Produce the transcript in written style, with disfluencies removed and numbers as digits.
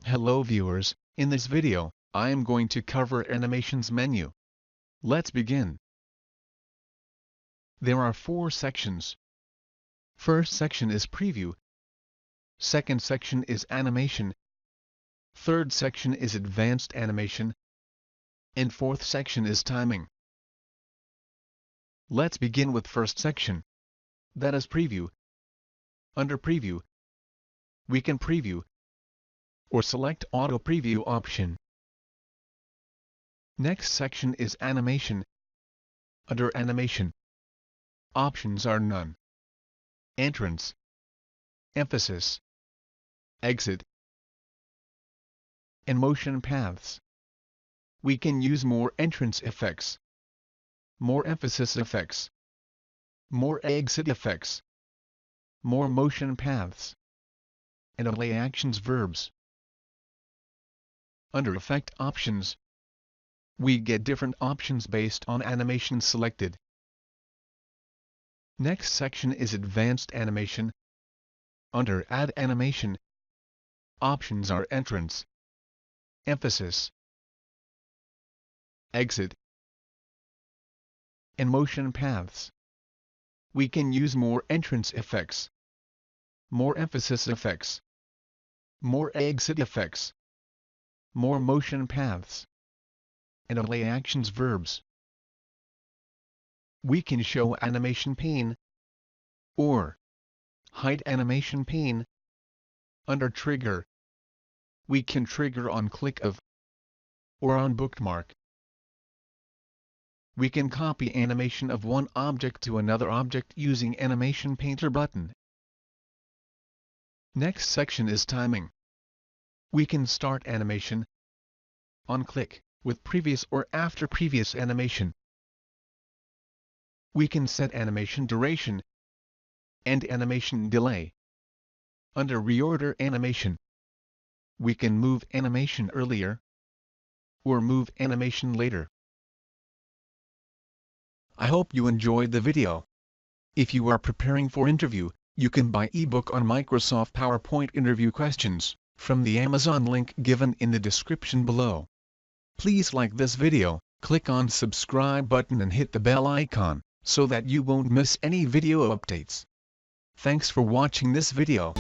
Hello viewers, in this video, I am going to cover Animations menu. Let's begin. There are 4 sections. First section is Preview. Second section is Animation. Third section is Advanced Animation. And fourth section is Timing. Let's begin with first section. That is Preview. Under Preview, we can preview or select Auto Preview option. Next section is Animation. Under Animation, options are None, Entrance, Emphasis, Exit, and Motion Paths. We can use more entrance effects, more emphasis effects, more exit effects, more motion paths, and delay actions verbs. Under Effect Options, we get different options based on animation selected. Next section is Advanced Animation. Under Add Animation, options are Entrance, Emphasis, Exit, and Motion Paths. We can use more entrance effects, more emphasis effects, more exit effects, more motion paths, and delay actions verbs. We can show animation pane or hide animation pane. Under Trigger, we can trigger on click of or on bookmark. We can copy animation of one object to another object using Animation Painter button. Next section is Timing. We can start animation on click with previous or after previous animation. We can set animation duration and animation delay. Under Reorder Animation, we can move animation earlier or move animation later. I hope you enjoyed the video. If you are preparing for interview, you can buy eBook on Microsoft PowerPoint interview questions from the Amazon link given in the description below. Please like this video, click on subscribe button and hit the bell icon so that you won't miss any video updates. Thanks for watching this video.